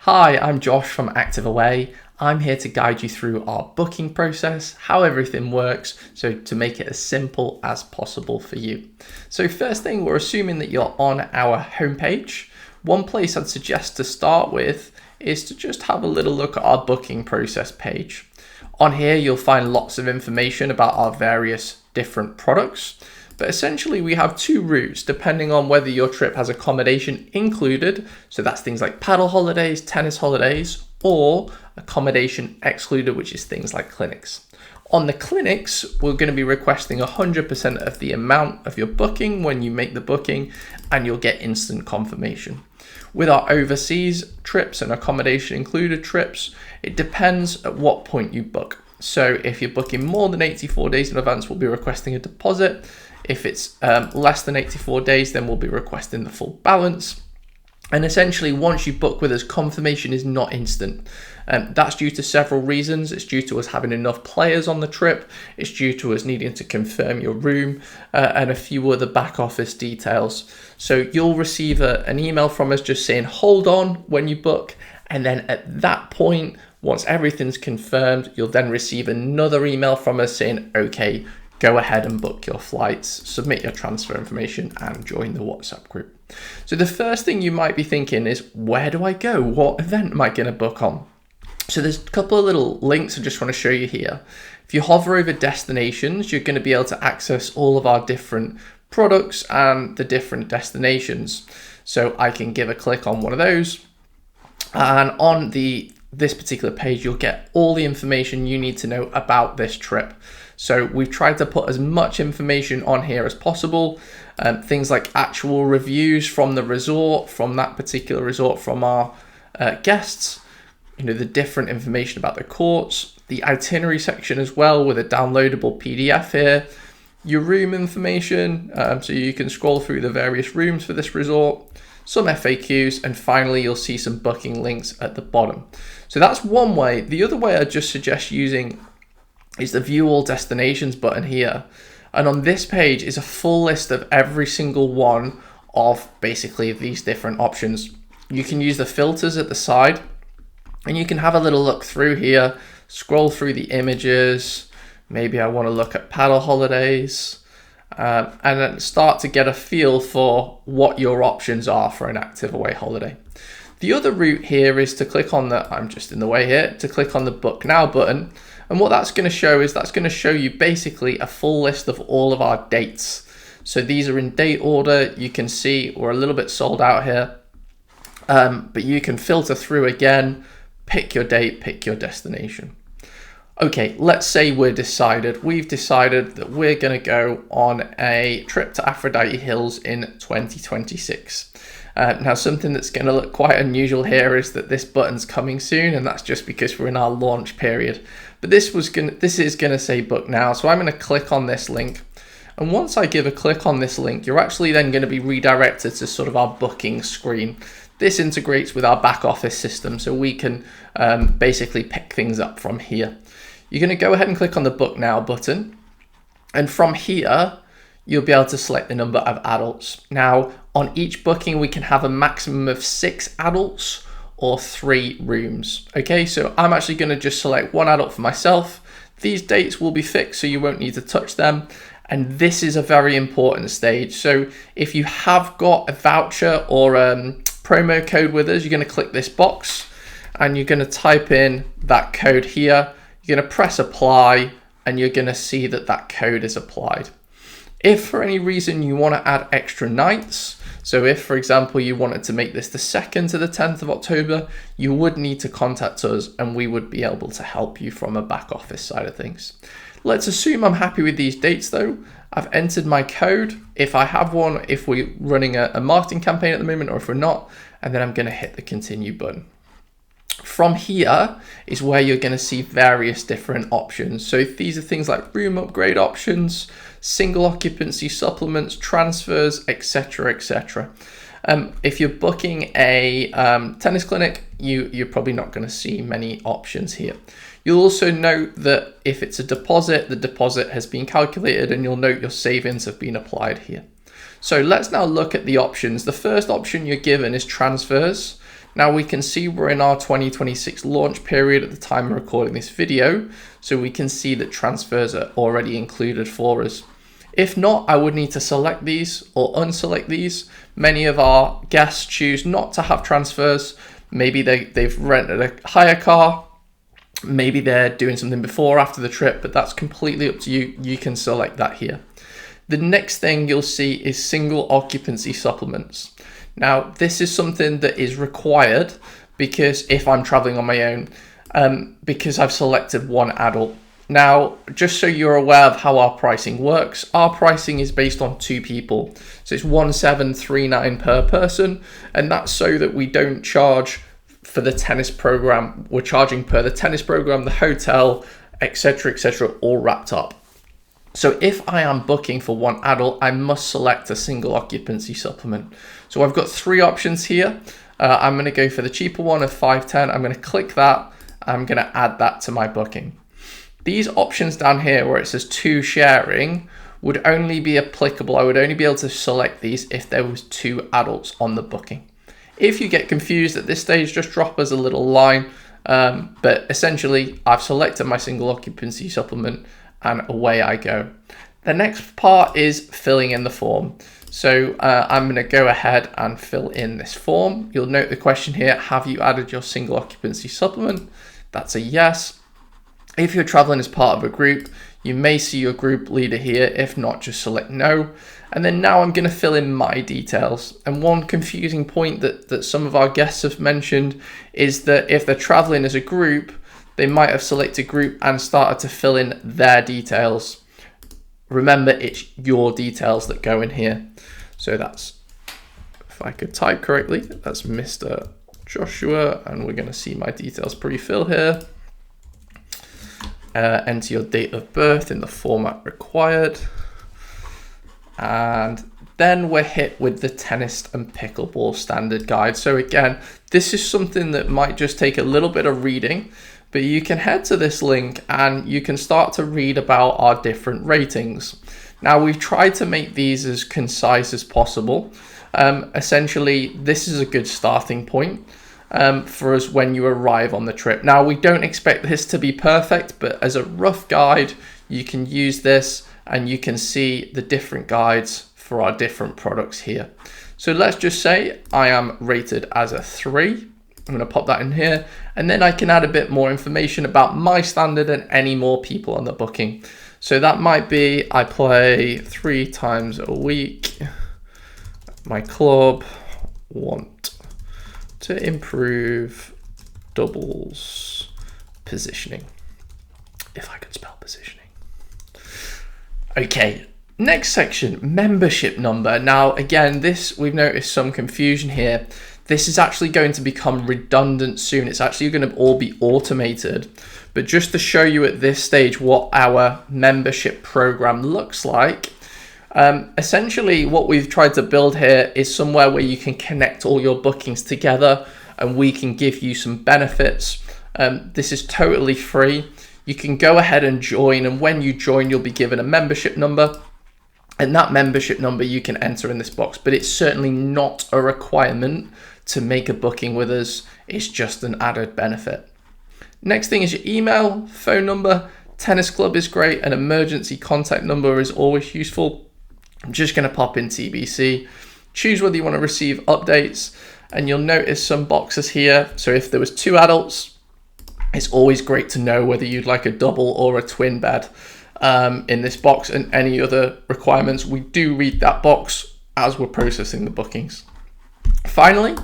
Hi, I'm Josh from Active Away. I'm here to guide you through our booking process, how everything works, so to make it as simple as possible for you. So first thing, we're assuming that you're on our homepage. One place I'd suggest to start with is to just have a little look at our booking process page. On here, you'll find lots of information about our various different products. But essentially we have two routes depending on whether your trip has accommodation included, so that's things like paddle holidays, tennis holidays, or accommodation excluded, which is things like clinics. On the clinics, we're going to be requesting 100% of the amount of your booking when you make the booking, and you'll get instant confirmation. With our overseas trips and accommodation included trips, it depends at what point you book. So if you're booking more than 84 days in advance, we'll be requesting a deposit. If it's less than 84 days, then we'll be requesting the full balance. And essentially, once you book with us, confirmation is not instant. That's due to several reasons. It's due to us having enough players on the trip. It's due to us needing to confirm your room and a few other back office details. So you'll receive an email from us just saying, hold on when you book. And then at that point, once everything's confirmed, you'll then receive another email from us saying, okay, go ahead and book your flights, submit your transfer information, and join the WhatsApp group. So the first thing you might be thinking is, where do I go? What event am I going to book on? So there's a couple of little links I just want to show you here. If you hover over destinations, you're going to be able to access all of our different products and the different destinations. So I can give a click on one of those, and on this particular page, you'll get all the information you need to know about this trip. So we've tried to put as much information on here as possible. Things like actual reviews from the resort, from that particular resort, from our guests, the different information about the courts, the itinerary section as well with a downloadable PDF here, your room information, so you can scroll through the various rooms for this resort, some FAQs, and finally you'll see some booking links at the bottom. So that's one way. The other way I just suggest using is the view all destinations button here. And on this page is a full list of every single one of basically these different options. You can use the filters at the side and you can have a little look through here, scroll through the images. Maybe I want to look at paddle holidays and then start to get a feel for what your options are for an active away holiday. The other route here is to click on I'm just in the way here, to click on the book now button. And what that's going to show is that's going to show you basically a full list of all of our dates. So these are in date order. You can see we're a little bit sold out here, but you can filter through again, pick your date, pick your destination. Okay, let's say we've decided that we're going to go on a trip to Aphrodite Hills in 2026. Now, something that's going to look quite unusual here is that this button's coming soon, and that's just because we're in our launch period. But this is going to say book now, so I'm going to click on this link. And once I give a click on this link, you're actually then going to be redirected to sort of our booking screen. This integrates with our back office system, so we can basically pick things up from here. You're going to go ahead and click on the book now button, and from here you'll be able to select the number of adults. Now, on each booking, we can have a maximum of 6 adults or 3 rooms. Okay, so I'm actually going to just select 1 adult for myself. These dates will be fixed, so you won't need to touch them. And this is a very important stage. So if you have got a voucher or promo code with us, you're going to click this box and you're going to type in that code here. You're going to press apply and you're going to see that code is applied. If for any reason you want to add extra nights, so if, for example, you wanted to make this the 2nd to the 10th of October, you would need to contact us and we would be able to help you from a back office side of things. Let's assume I'm happy with these dates though. I've entered my code, if I have one, if we're running a marketing campaign at the moment or if we're not, and then I'm going to hit the continue button. From here is where you're going to see various different options. So these are things like room upgrade options, single occupancy supplements, transfers, etc., etc. If you're booking a tennis clinic, you're probably not going to see many options here. You'll also note that if it's a deposit, the deposit has been calculated and you'll note your savings have been applied here. So let's now look at the options. The first option you're given is transfers. Now we can see we're in our 2026 launch period at the time of recording this video, so we can see that transfers are already included for us. If not, I would need to select these or unselect these. Many of our guests choose not to have transfers. Maybe they've rented a hire car, maybe they're doing something before or after the trip, but that's completely up to you. You can select that here. The next thing you'll see is single occupancy supplements. Now, this is something that is required because if I'm traveling on my own, because I've selected one adult. Now, just so you're aware of how our pricing works, our pricing is based on 2 people. So it's 1,739 per person, and that's so that we don't charge for the tennis program. We're charging per the tennis program, the hotel, etc., all wrapped up. So if I am booking for one adult, I must select a single occupancy supplement. So I've got 3 options here. I'm going to go for the cheaper one of $510. I'm going to click that. I'm going to add that to my booking. These options down here where it says 2 sharing would only be applicable. I would only be able to select these if there was 2 adults on the booking. If you get confused at this stage, just drop us a little line. But essentially, I've selected my single occupancy supplement and away I go. The next part is filling in the form. So I'm going to go ahead and fill in this form. You'll note the question here, have you added your single occupancy supplement? That's a yes. If you're traveling as part of a group, you may see your group leader here. If not, just select no. And then now I'm going to fill in my details. And one confusing point that some of our guests have mentioned is that if they're traveling as a group, they might have selected group and started to fill in their details. Remember, it's your details that go in here. So that's, if I could type correctly, that's Mr. Joshua, and we're going to see my details pre-fill here. Enter your date of birth in the format required. And then we're hit with the tennis and pickleball standard guide. So again, this is something that might just take a little bit of reading, but you can head to this link and you can start to read about our different ratings. Now, we've tried to make these as concise as possible. Essentially, this is a good starting point for us when you arrive on the trip. Now, we don't expect this to be perfect, but as a rough guide, you can use this and you can see the different guides for our different products here. So let's just say I am rated as a 3. I'm going to pop that in here, and then I can add a bit more information about my standard and any more people on the booking. So that might be I play 3 times a week. My club want to improve doubles positioning. If I could spell positioning. Okay, next section, membership number. Now, again, this we've noticed some confusion here. This is actually going to become redundant soon. It's actually going to all be automated. But just to show you at this stage what our membership program looks like, essentially what we've tried to build here is somewhere where you can connect all your bookings together and we can give you some benefits. This is totally free. You can go ahead and join, and when you join, you'll be given a membership number. And that membership number you can enter in this box, but it's certainly not a requirement to make a booking with us. It's just an added benefit. Next thing is your email, phone number. Tennis club is great. An emergency contact number is always useful. I'm just going to pop in TBC. Choose whether you want to receive updates, and you'll notice some boxes here. So if there was 2 adults, it's always great to know whether you'd like a double or a twin bed. In this box, and any other requirements, we do read that box as we're processing the bookings. Finally,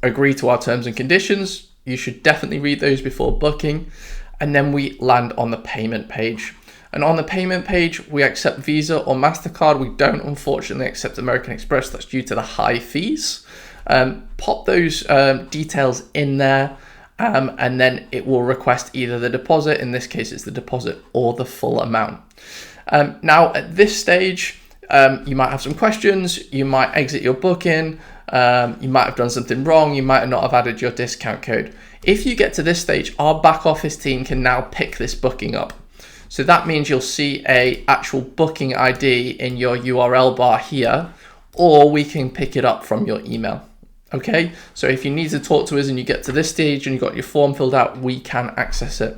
agree to our terms and conditions. You should definitely read those before booking. And then we land on the payment page. And on the payment page, we accept Visa or MasterCard. We don't, unfortunately, accept American Express. That's due to the high fees. Pop those details in there. And then it will request either the deposit, in this case it's the deposit, or the full amount. Now at this stage, you might have some questions, you might exit your booking, you might have done something wrong, you might not have added your discount code. If you get to this stage, our back office team can now pick this booking up. So that means you'll see a actual booking ID in your URL bar here, or we can pick it up from your email. Okay, so if you need to talk to us and you get to this stage and you've got your form filled out, we can access it.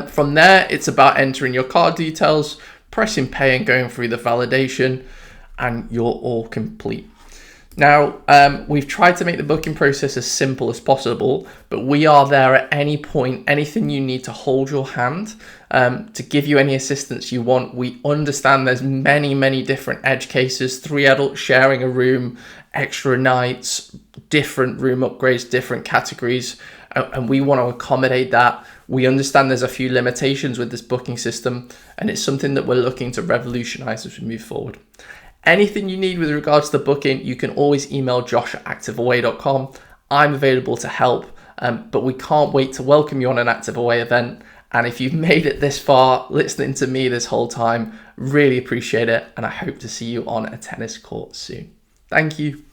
From there, it's about entering your card details, pressing pay and going through the validation, and you're all complete. Now, we've tried to make the booking process as simple as possible, but we are there at any point, anything you need to hold your hand, to give you any assistance you want. We understand there's many different edge cases, 3 adults sharing a room, extra nights, different room upgrades, different categories, and we want to accommodate that. We understand there's a few limitations with this booking system, and it's something that we're looking to revolutionize as we move forward. Anything you need with regards to the booking, you can always email josh@activeaway.com. I'm available to help, but we can't wait to welcome you on an Active Away event. And if you've made it this far, listening to me this whole time, really appreciate it. And I hope to see you on a tennis court soon. Thank you.